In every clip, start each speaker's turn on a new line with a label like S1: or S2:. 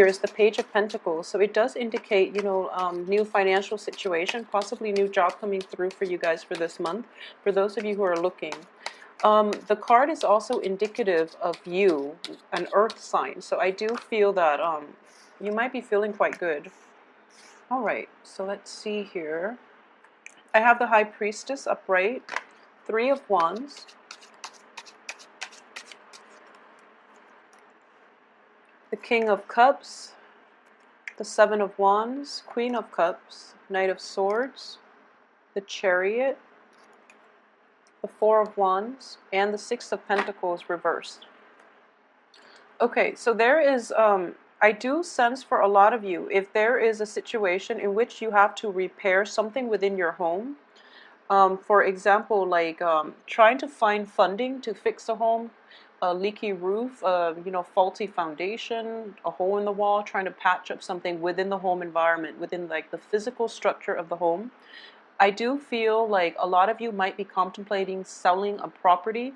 S1: here is the Page of Pentacles. So it does indicate, new financial situation, possibly new job coming through for you guys for this month, for those of you who are looking. The card is also indicative of you, an earth sign. So I do feel that you might be feeling quite good. All right, so let's see here. I have the High Priestess upright, Three of Wands, the King of Cups, the Seven of Wands, Queen of Cups, Knight of Swords, the Chariot, the Four of Wands, and the Six of Pentacles reversed. Okay, so there is, I do sense for a lot of you, if there is a situation in which you have to repair something within your home, for example, like trying to find funding to fix a home, a leaky roof, faulty foundation, a hole in the wall, trying to patch up something within the home environment, within like the physical structure of the home. I do feel like a lot of you might be contemplating selling a property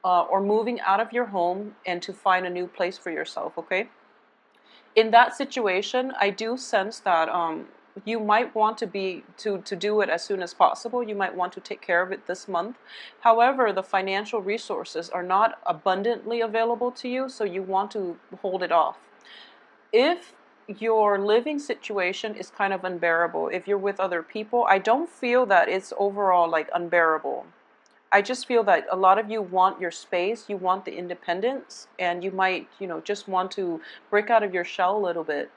S1: or moving out of your home and to find a new place for yourself, okay? In that situation, I do sense that you might want to do it as soon as possible. You might want to take care of it this month. However, the financial resources are not abundantly available to you, so you want to hold it off. If your living situation is kind of unbearable, if you're with other people, I don't feel that it's overall like unbearable. I just feel that a lot of you want your space, you want the independence, and you might, just want to break out of your shell a little bit.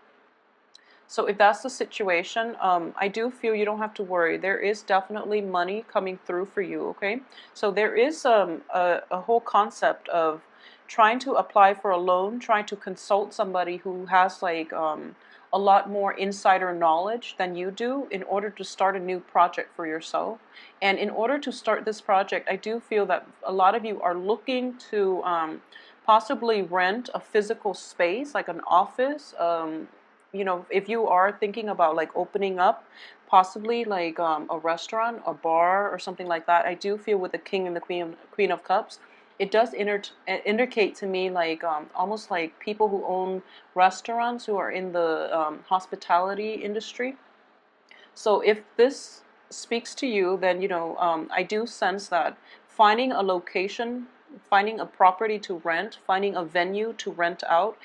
S1: So if that's the situation, I do feel you don't have to worry. There is definitely money coming through for you, okay? So there is a whole concept of trying to apply for a loan, trying to consult somebody who has like a lot more insider knowledge than you do in order to start a new project for yourself. And in order to start this project, I do feel that a lot of you are looking to possibly rent a physical space, like an office. If you are thinking about like opening up possibly like a restaurant, a bar, or something like that, I do feel with the King and the Queen of Cups, it does indicate to me like almost like people who own restaurants, who are in the hospitality industry. So if this speaks to you, then I do sense that finding a location, finding a property to rent, finding a venue to rent out,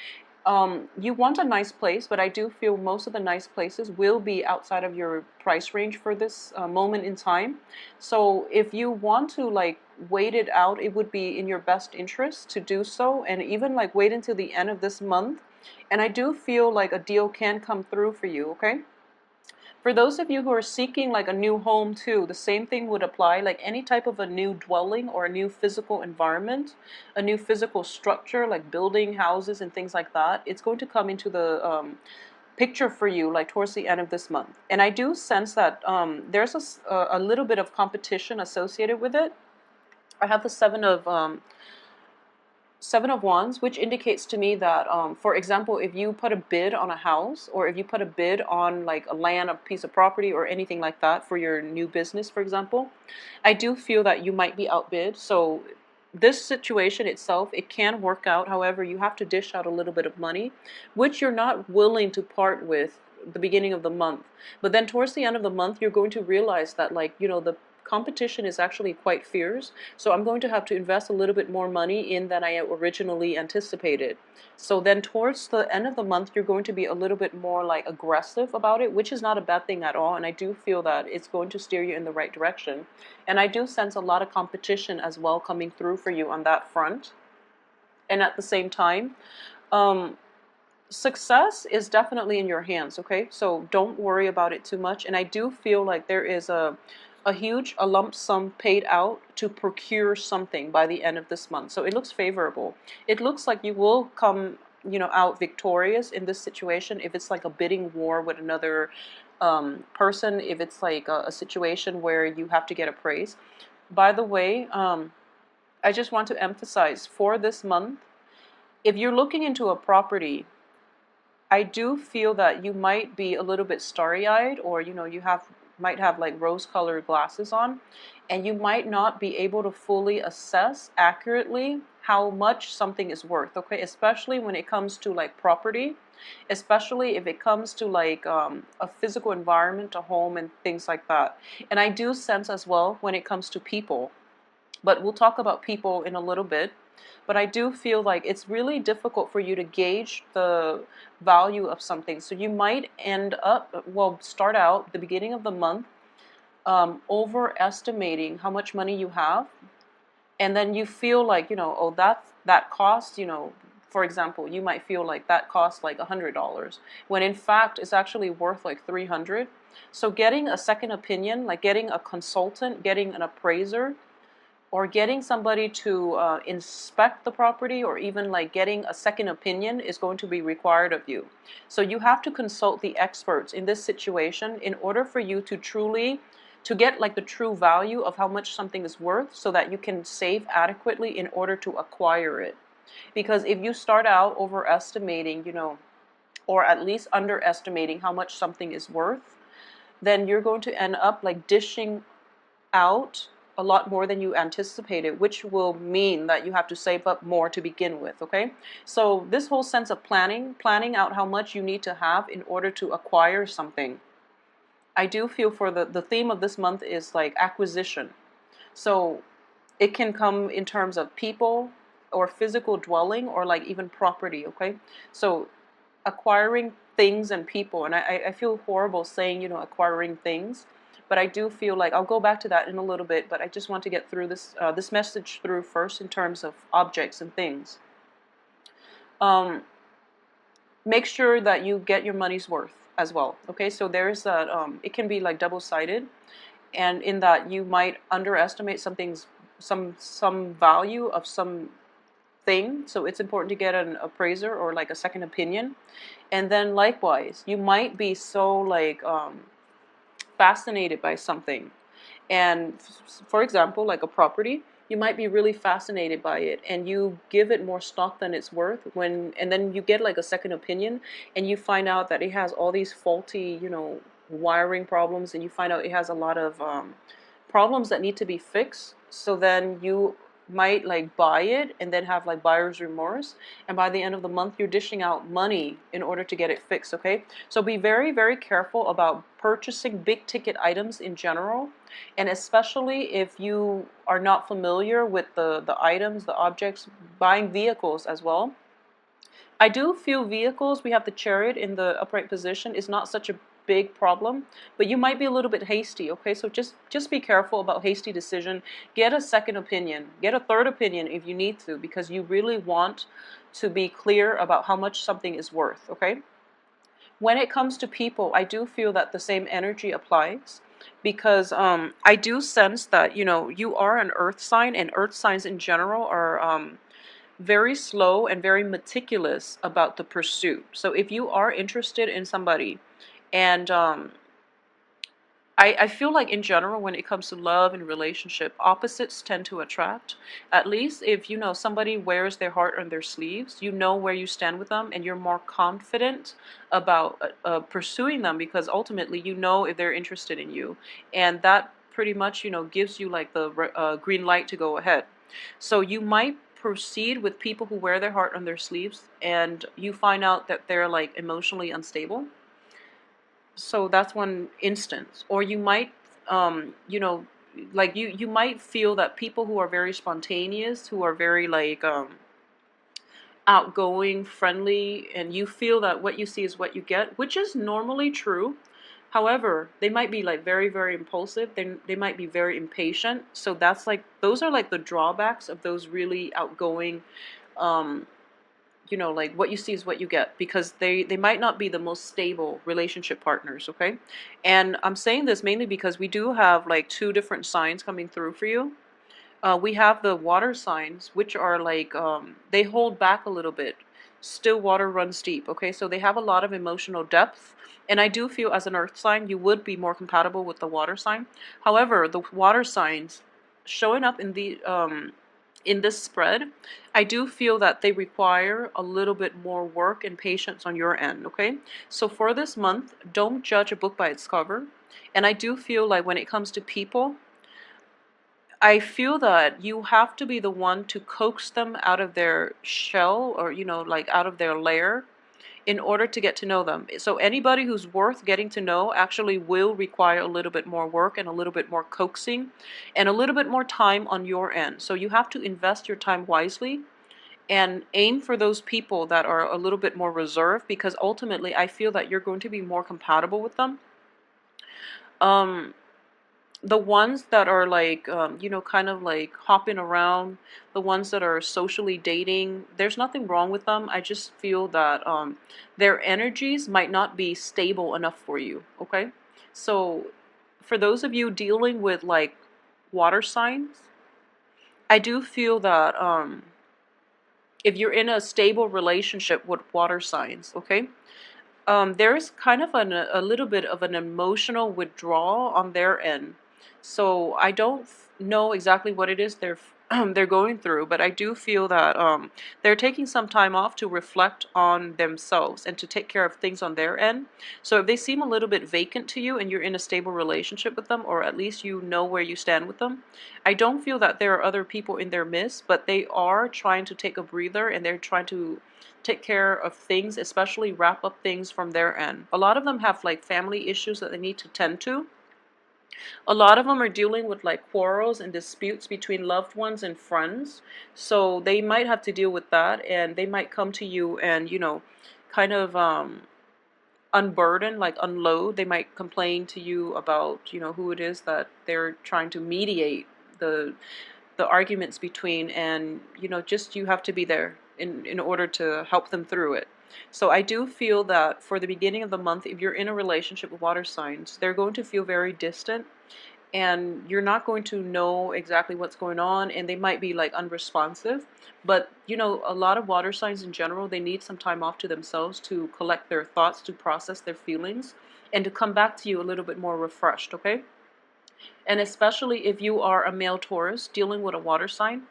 S1: you want a nice place, but I do feel most of the nice places will be outside of your price range for this moment in time. So if you want to like wait it out, it would be in your best interest to do so, and even like wait until the end of this month. And I do feel like a deal can come through for you, okay? For those of you who are seeking like a new home too, the same thing would apply. Like any type of a new dwelling or a new physical environment, a new physical structure, like building houses and things like that, it's going to come into the picture for you like towards the end of this month. And I do sense that there's a little bit of competition associated with it. I have the Seven of Wands, which indicates to me that, for example, if you put a bid on a house, or if you put a bid on like a land, a piece of property, or anything like that for your new business, for example, I do feel that you might be outbid. So this situation itself, it can work out. However, you have to dish out a little bit of money, which you're not willing to part with the beginning of the month. But then towards the end of the month, you're going to realize that like, the competition is actually quite fierce, so I'm going to have to invest a little bit more money in than I originally anticipated. So then towards the end of the month, you're going to be a little bit more like aggressive about it, which is not a bad thing at all, and I do feel that it's going to steer you in the right direction. And I do sense a lot of competition as well coming through for you on that front. And at the same time, success is definitely in your hands, okay? So don't worry about it too much. And I do feel like there is a lump sum paid out to procure something by the end of this month. So it looks favorable. It looks like you will come, out victorious in this situation. If it's like a bidding war with another person, if it's like a situation where you have to get appraised. By the way, I just want to emphasize for this month, if you're looking into a property, I do feel that you might be a little bit starry-eyed, or might have like rose-colored glasses on, and you might not be able to fully assess accurately how much something is worth, okay? Especially when it comes to like property. especially if it comes to like a physical environment, a home, and things like that. And I do sense as well when it comes to people, but we'll talk about people in a little bit. But I do feel like it's really difficult for you to gauge the value of something. So you might end up, well, start out the beginning of the month overestimating how much money you have, and then you feel like, oh, that costs, for example, you might feel like that costs like $100, when in fact it's actually worth like 300. So getting a second opinion, like getting a consultant, getting an appraiser, or getting somebody to inspect the property, or even like getting a second opinion, is going to be required of you. So you have to consult the experts in this situation in order for you to truly to get like the true value of how much something is worth, so that you can save adequately in order to acquire it. Because if you start out overestimating, or at least underestimating how much something is worth, then you're going to end up like dishing out a lot more than you anticipated, which will mean that you have to save up more to begin with, okay? So this whole sense of planning out how much you need to have in order to acquire something. I do feel for the theme of this month is like acquisition. So it can come in terms of people or physical dwelling, or like even property, okay? So acquiring things and people, and I feel horrible saying, acquiring things, but I do feel like I'll go back to that in a little bit. But I just want to get through this message through first in terms of objects and things. Make sure that you get your money's worth as well. Okay, so there's that. It can be like double-sided, and in that you might underestimate some value of some thing. So it's important to get an appraiser or like a second opinion. And then likewise, you might be so like fascinated by something, and for example, like a property, you might be really fascinated by it, and you give it more stock than it's worth, and then you get like a second opinion, and you find out that it has all these faulty, wiring problems, and you find out it has a lot of problems that need to be fixed. So then you might like buy it and then have like buyer's remorse, and by the end of the month you're dishing out money in order to get it fixed. Okay, so be very, very careful about purchasing big ticket items in general, and especially if you are not familiar with the items, the objects. Buying vehicles as well, I do feel vehicles, we have the Chariot in the upright position, is not such a big problem, but you might be a little bit hasty, okay? So just be careful about hasty decision. Get a second opinion, get a third opinion if you need to, because you really want to be clear about how much something is worth, okay? When it comes to people, I do feel that the same energy applies, because I do sense that, you are an earth sign, and earth signs in general are very slow and very meticulous about the pursuit. So if you are interested in somebody, and I feel like in general, when it comes to love and relationship, opposites tend to attract. At least if somebody wears their heart on their sleeves, you know where you stand with them, and you're more confident about pursuing them, because ultimately you know if they're interested in you, and that pretty much gives you like the green light to go ahead. So you might proceed with people who wear their heart on their sleeves, and you find out that they're like emotionally unstable. So that's one instance. Or you might, like you might feel that people who are very spontaneous, who are very like outgoing, friendly, and you feel that what you see is what you get, which is normally true. However, they might be like very, very impulsive. They might be very impatient. So that's like, those are like the drawbacks of those really outgoing, like what you see is what you get, because they might not be the most stable relationship partners, okay? And I'm saying this mainly because we do have like two different signs coming through for you. We have the water signs, which are like, they hold back a little bit. Still water runs deep, okay? So they have a lot of emotional depth. And I do feel as an earth sign, you would be more compatible with the water sign. However, the water signs showing up in this spread, I do feel that they require a little bit more work and patience on your end, okay? So for this month, don't judge a book by its cover. And I do feel like when it comes to people, I feel that you have to be the one to coax them out of their shell, or, like out of their lair, in order to get to know them. So anybody who's worth getting to know actually will require a little bit more work and a little bit more coaxing and a little bit more time on your end. So you have to invest your time wisely and aim for those people that are a little bit more reserved, because ultimately I feel that you're going to be more compatible with them. The ones that are like, kind of like hopping around, the ones that are socially dating, there's nothing wrong with them. I just feel that their energies might not be stable enough for you, okay? So for those of you dealing with like water signs, I do feel that if you're in a stable relationship with water signs, okay, there is kind of a little bit of an emotional withdrawal on their end. So I don't know exactly what it is they're going through, but I do feel that they're taking some time off to reflect on themselves and to take care of things on their end. So if they seem a little bit vacant to you and you're in a stable relationship with them, or at least you know where you stand with them, I don't feel that there are other people in their midst, but they are trying to take a breather and they're trying to take care of things, especially wrap up things from their end. A lot of them have like family issues that they need to tend to. A lot of them are dealing with like quarrels and disputes between loved ones and friends. So they might have to deal with that, and they might come to you and, kind of unburden, like unload. They might complain to you about, who it is that they're trying to mediate the arguments between, and just you have to be there in order to help them through it. So I do feel that for the beginning of the month, if you're in a relationship with water signs, they're going to feel very distant, and you're not going to know exactly what's going on, and they might be like unresponsive. But a lot of water signs in general, they need some time off to themselves to collect their thoughts, to process their feelings, and to come back to you a little bit more refreshed, okay? And especially if you are a male Taurus dealing with a water sign,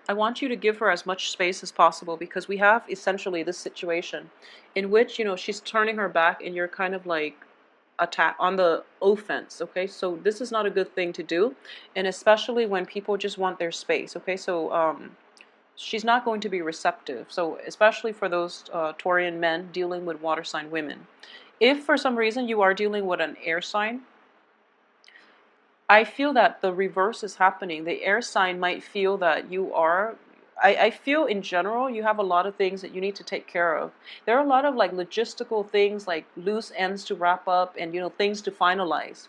S1: I want you to give her as much space as possible, because we have essentially this situation in which, she's turning her back and you're kind of like attack on the offense, okay? So this is not a good thing to do, and especially when people just want their space, okay? So she's not going to be receptive. So especially for those Taurian men dealing with water sign women. If for some reason you are dealing with an air sign, I feel that the reverse is happening. The air sign might feel that you are, I feel in general, you have a lot of things that you need to take care of. There are a lot of like logistical things, like loose ends to wrap up and, things to finalize.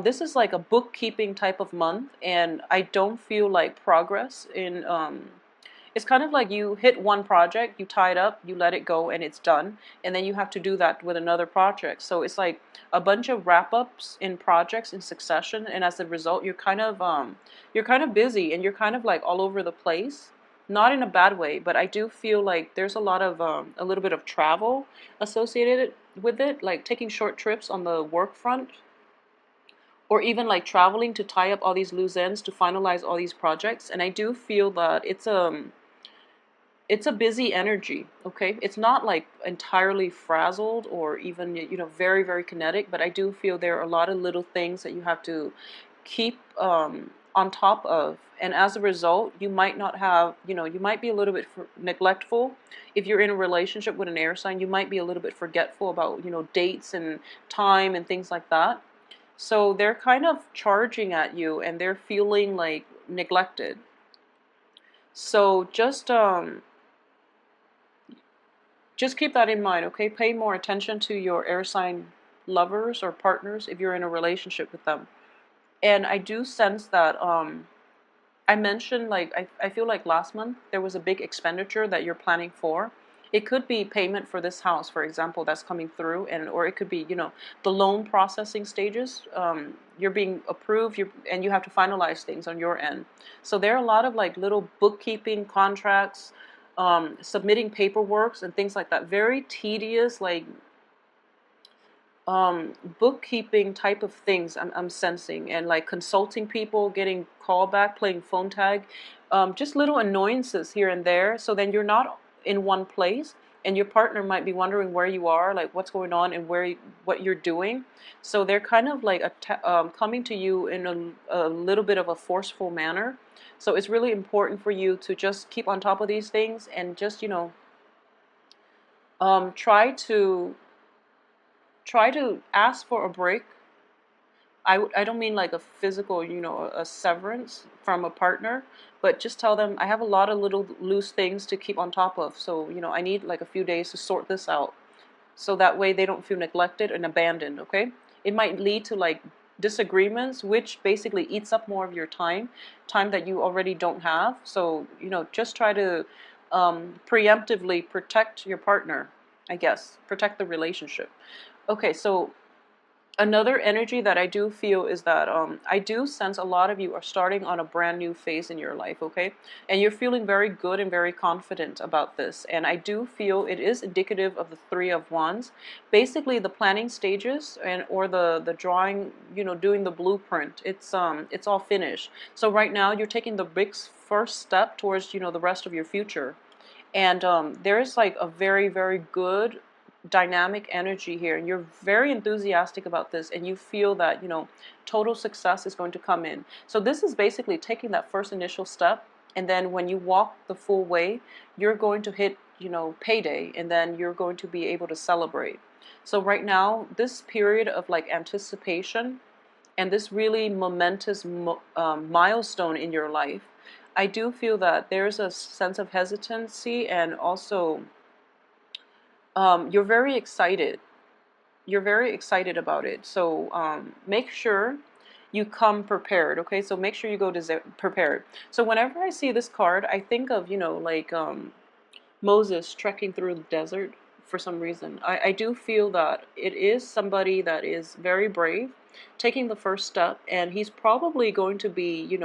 S1: This is like a bookkeeping type of month, and I don't feel like progress in, it's kind of like you hit one project, you tie it up, you let it go, and it's done. And then you have to do that with another project. So it's like a bunch of wrap-ups in projects in succession, and as a result, you're kind of busy and you're kind of like all over the place. Not in a bad way, but I do feel like there's a lot of a little bit of travel associated with it, like taking short trips on the work front, or even like traveling to tie up all these loose ends to finalize all these projects. And I do feel that it's a busy energy, okay? It's not like entirely frazzled or even, very, very kinetic, but I do feel there are a lot of little things that you have to keep on top of. And as a result, you might not have, you might be a little bit neglectful. If you're in a relationship with an air sign, you might be a little bit forgetful about, dates and time and things like that. So they're kind of charging at you and they're feeling like neglected. So just keep that in mind, okay? Pay more attention to your air sign lovers or partners if you're in a relationship with them. And I do sense that I mentioned, like, I feel like last month there was a big expenditure that you're planning for. It could be payment for this house, for example, that's coming through, and or it could be, the loan processing stages. You're being approved, and you have to finalize things on your end. So there are a lot of like little bookkeeping contracts, submitting paperwork and things like that. Very tedious, like bookkeeping type of things I'm sensing, and like consulting people, getting callback, playing phone tag, just little annoyances here and there. So then you're not in one place, and your partner might be wondering where you are, like what's going on and what you're doing. So they're kind of like coming to you in a little bit of a forceful manner. So it's really important for you to just keep on top of these things and just Try to ask for a break. I don't mean like a physical, a severance from a partner, but just tell them I have a lot of little loose things to keep on top of. So, I need like a few days to sort this out. So that way they don't feel neglected and abandoned, okay? It might lead to like disagreements, which basically eats up more of your time that you already don't have. So, just try to preemptively protect your partner, I guess, protect the relationship. Okay, so another energy that I do feel is that I do sense a lot of you are starting on a brand new phase in your life, okay? And you're feeling very good and very confident about this. And I do feel it is indicative of the Three of Wands. Basically, the planning stages or the drawing, doing the blueprint. It's all finished. So right now you're taking the big first step towards the rest of your future. And there's like a very, very good dynamic energy here, and you're very enthusiastic about this, and you feel that total success is going to come in. So this is basically taking that first initial step, and then when you walk the full way, you're going to hit payday, and then you're going to be able to celebrate. So right now, this period of like anticipation and this really momentous milestone in your life, I do feel that there's a sense of hesitancy, and also you're very excited. You're very excited about it. So make sure you come prepared, okay? So make sure you go prepared. So whenever I see this card, I think of, like Moses trekking through the desert for some reason. I do feel that it is somebody that is very brave, taking the first step, and he's probably going to be,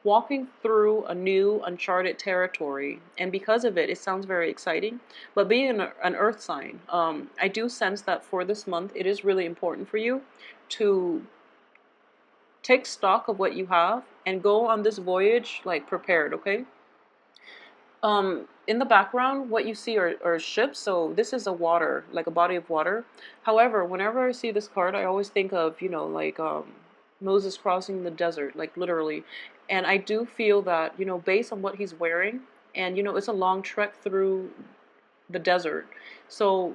S1: walking through a new uncharted territory. And because of it, it sounds very exciting. But being an earth sign, I do sense that for this month, it is really important for you to take stock of what you have and go on this voyage like prepared, okay? In the background, what you see are ships. So this is a water, like a body of water. However, whenever I see this card, I always think of, like Moses crossing the desert, like literally. And I do feel that, based on what he's wearing, and, it's a long trek through the desert. So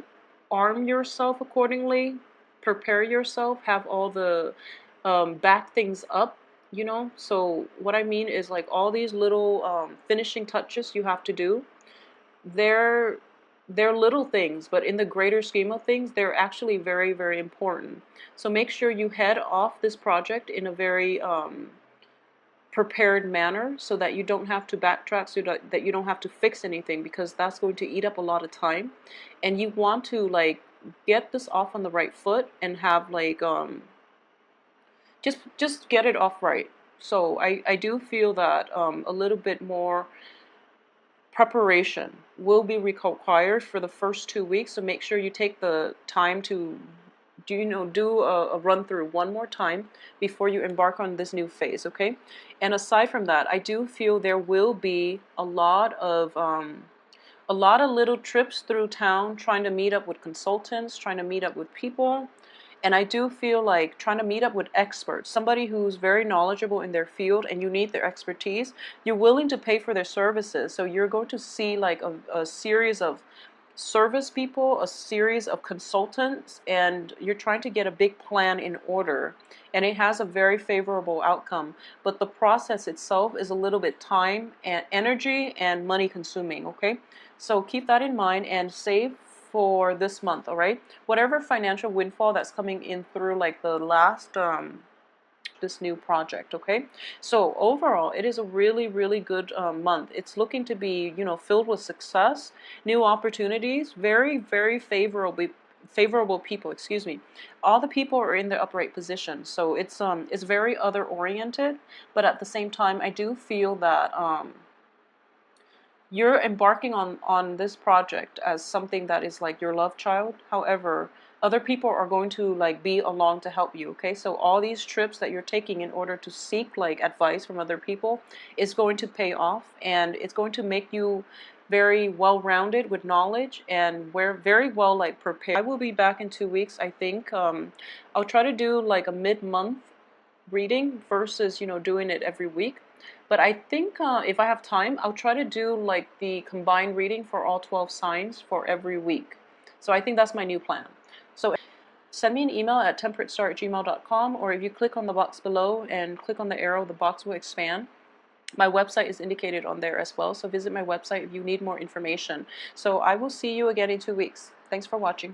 S1: arm yourself accordingly, prepare yourself, have all the back things up, So what I mean is like all these little finishing touches you have to do. They're they're little things, but in the greater scheme of things, they're actually very, very important. So make sure you head off this project in a very prepared manner, so that you don't have to backtrack, so that you don't have to fix anything, because that's going to eat up a lot of time. And you want to like get this off on the right foot and have like just get it off right. So I do feel that a little bit more preparation will be required for the first 2 weeks. So make sure you take the time to do a run through one more time before you embark on this new phase, okay? And aside from that, I do feel there will be a lot of little trips through town, trying to meet up with consultants, trying to meet up with people. And I do feel like trying to meet up with experts, somebody who's very knowledgeable in their field and you need their expertise. You're willing to pay for their services. So you're going to see like a series of service people, a series of consultants, and you're trying to get a big plan in order. And it has a very favorable outcome. But the process itself is a little bit time and energy and money consuming, okay? So keep that in mind and save for this month, all right? Whatever financial windfall that's coming in through like the last this new project, okay? So overall, it is a really, really good month. It's looking to be, filled with success, new opportunities, very, very favorable people, excuse me. All the people are in their upright position. So it's very other oriented, but at the same time, I do feel that you're embarking on this project as something that is like your love child. However, other people are going to like be along to help you, okay? So all these trips that you're taking in order to seek like advice from other people is going to pay off, and it's going to make you very well-rounded with knowledge, and we're very well like prepared. I will be back in 2 weeks, I think. I'll try to do like a mid-month reading versus doing it every week. But I think if I have time, I'll try to do like the combined reading for all 12 signs for every week. So I think that's my new plan. So send me an email at temperatestar@gmail.com, or if you click on the box below and click on the arrow, the box will expand. My website is indicated on there as well, so visit my website if you need more information. So I will see you again in 2 weeks. Thanks for watching.